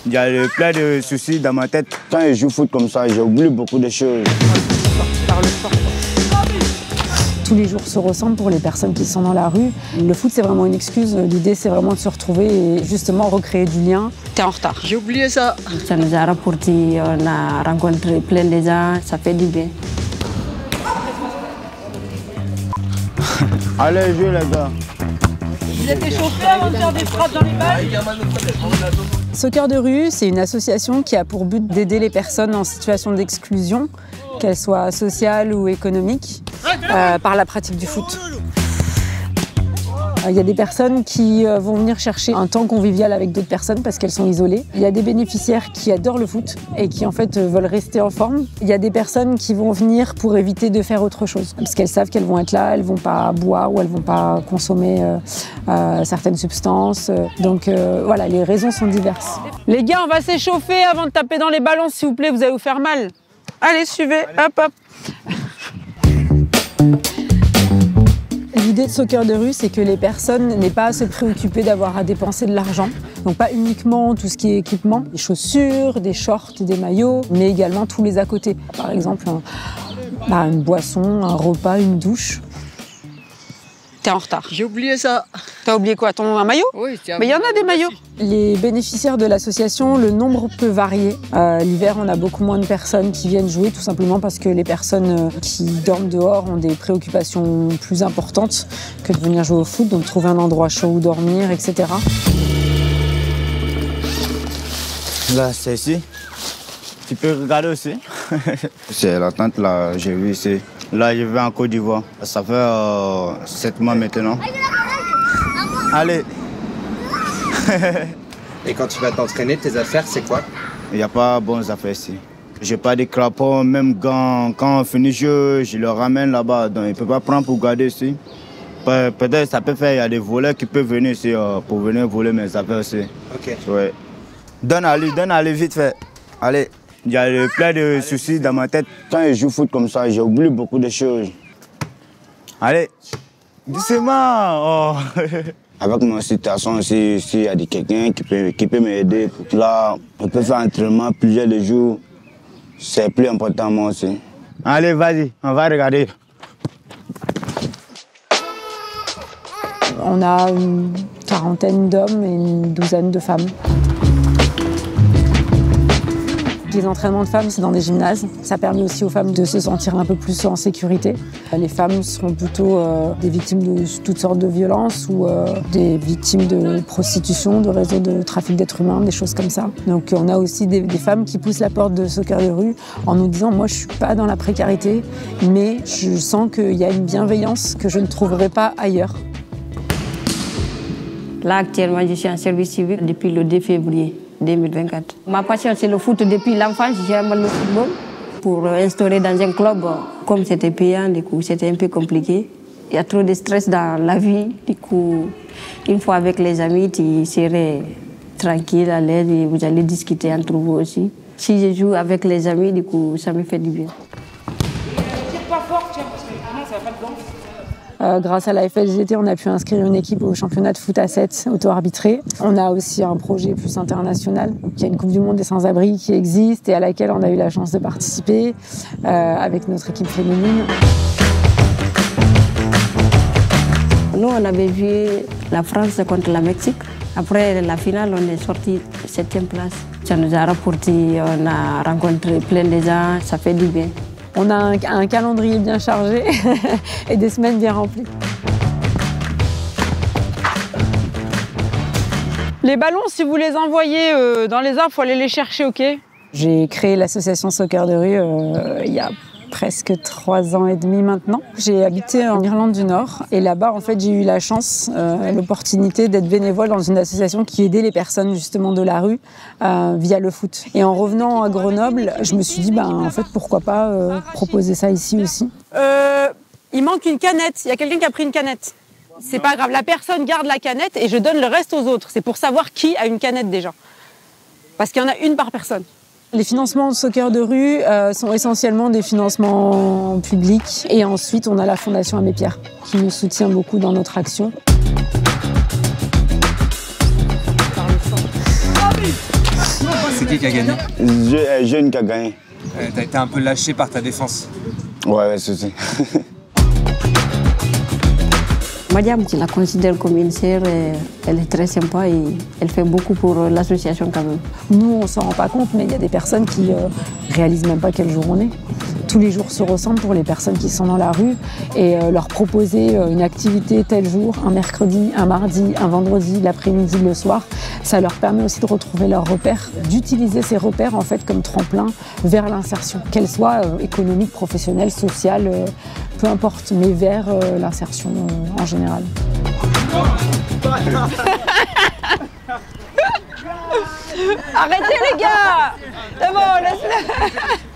Il y a plein de soucis dans ma tête. Quand je joue au foot comme ça, j'oublie beaucoup de choses. Tous les jours se ressemblent pour les personnes qui sont dans la rue. Le foot, c'est vraiment une excuse. L'idée, c'est vraiment de se retrouver et justement recréer du lien. T'es en retard. J'ai oublié ça. Ça nous a rapporté, on a rencontré plein de gens, ça fait du bien. Allez, jouez les gars. Vous êtes échauffés avant de faire des frappes dans les balles? Soccer de rue, c'est une association qui a pour but d'aider les personnes en situation d'exclusion, qu'elles soient sociales ou économiques, par la pratique du foot. Il y a des personnes qui vont venir chercher un temps convivial avec d'autres personnes parce qu'elles sont isolées. Il y a des bénéficiaires qui adorent le foot et qui en fait veulent rester en forme. Il y a des personnes qui vont venir pour éviter de faire autre chose parce qu'elles savent qu'elles vont être là, elles vont pas boire ou elles vont pas consommer certaines substances. Donc voilà, les raisons sont diverses. Les gars, on va s'échauffer avant de taper dans les ballons, s'il vous plaît, vous allez vous faire mal. Allez, suivez, hop, hop. L'idée de Soccer de rue, c'est que les personnes n'aient pas à se préoccuper d'avoir à dépenser de l'argent. Donc pas uniquement tout ce qui est équipement, des chaussures, des shorts, des maillots, mais également tous les à côté. Par exemple, une boisson, un repas, une douche. T'es en retard. J'ai oublié ça. T'as oublié quoi, un maillot? Oui, tiens. Mais il y en a des maillots. Les bénéficiaires de l'association, le nombre peut varier. L'hiver, on a beaucoup moins de personnes qui viennent jouer, tout simplement parce que les personnes qui dorment dehors ont des préoccupations plus importantes que de venir jouer au foot, donc trouver un endroit chaud où dormir, etc. Là, c'est ici. Tu peux regarder aussi. C'est la tente là, j'ai vu ici. Là, je vais en Côte d'Ivoire. Ça fait 7 mois maintenant. Allez. Et quand tu vas t'entraîner, tes affaires, c'est quoi? Il n'y a pas de bonnes affaires ici. J'ai pas de crapaud, même quand on finit le jeu, je le ramène là-bas. Donc, il ne peut pas prendre pour garder ici. Peut-être ça peut faire, il y a des voleurs qui peuvent venir ici pour venir voler mes affaires aussi. Ok. Ouais. Donne à lui vite fait. Allez. Il y a plein de soucis dans ma tête. Quand je joue au foot comme ça, j'oublie beaucoup de choses. Allez, doucement. Oh. Avec ma situation aussi, s'il y a quelqu'un qui peut m'aider, là, on peut faire un entraînement plusieurs jours. C'est plus important moi aussi. Allez, vas-y, on va regarder. On a une quarantaine d'hommes et une douzaine de femmes. Les entraînements de femmes, c'est dans des gymnases. Ça permet aussi aux femmes de se sentir un peu plus en sécurité. Les femmes seront plutôt des victimes de toutes sortes de violences ou des victimes de prostitution, de réseaux de trafic d'êtres humains, des choses comme ça. Donc on a aussi des femmes qui poussent la porte de Soccer de rue en nous disant « moi je suis pas dans la précarité, mais je sens qu'il y a une bienveillance que je ne trouverai pas ailleurs ». Là, actuellement, je suis en service civique depuis le 2 février 2024. Ma passion, c'est le foot depuis l'enfance. J'aime le football. Pour instaurer dans un club, comme c'était payant, du coup, c'était un peu compliqué. Il y a trop de stress dans la vie. Du coup, une fois avec les amis, tu serais tranquille, à l'aise et vous allez discuter entre vous aussi. Si je joue avec les amis, du coup, ça me fait du bien. Tire pas fort, tiens, parce que sinon ça va pas dedans. Grâce à la FLGT, on a pu inscrire une équipe au championnat de foot à 7 auto-arbitré. On a aussi un projet plus international. Il y a une Coupe du Monde des sans-abri qui existe et à laquelle on a eu la chance de participer avec notre équipe féminine. Nous, on avait vu la France contre la Mexique. Après la finale, on est sorti 7e place. Ça nous a rapporté, on a rencontré plein de gens, ça fait du bien. On a un calendrier bien chargé et des semaines bien remplies. Les ballons, si vous les envoyez dans les arbres, il faut aller les chercher, ok? J'ai créé l'association Soccer de rue il y a presque 3 ans et demi maintenant. J'ai habité en Irlande du Nord et là-bas, en fait, j'ai eu la chance, l'opportunité d'être bénévole dans une association qui aidait les personnes justement de la rue via le foot. Et en revenant à Grenoble, je me suis dit, en fait, pourquoi pas proposer ça ici aussi. Il manque une canette. Il y a quelqu'un qui a pris une canette. C'est pas grave. La personne garde la canette et je donne le reste aux autres. C'est pour savoir qui a une canette déjà. Parce qu'il y en a une par personne. Les financements de Soccer de rue sont essentiellement des financements publics. Et ensuite, on a la Fondation Abbé Pierre qui nous soutient beaucoup dans notre action. qui a gagné? Jeune qui a gagné. T'as été un peu lâché par ta défense. Ouais, c'est ça. Madiam, je la considère comme une sœur, elle est très sympa et elle fait beaucoup pour l'association quand même. Nous, on s'en rend pas compte, mais il y a des personnes qui réalisent même pas quel jour on est. Tous les jours se ressemblent pour les personnes qui sont dans la rue et leur proposer une activité tel jour, un mercredi, un mardi, un vendredi, l'après-midi, le soir, ça leur permet aussi de retrouver leurs repères, d'utiliser ces repères en fait comme tremplin vers l'insertion, qu'elle soit économique, professionnelle, sociale, peu importe, mais vers l'insertion en général. Arrêtez les gars! C'est bon, laisse-le.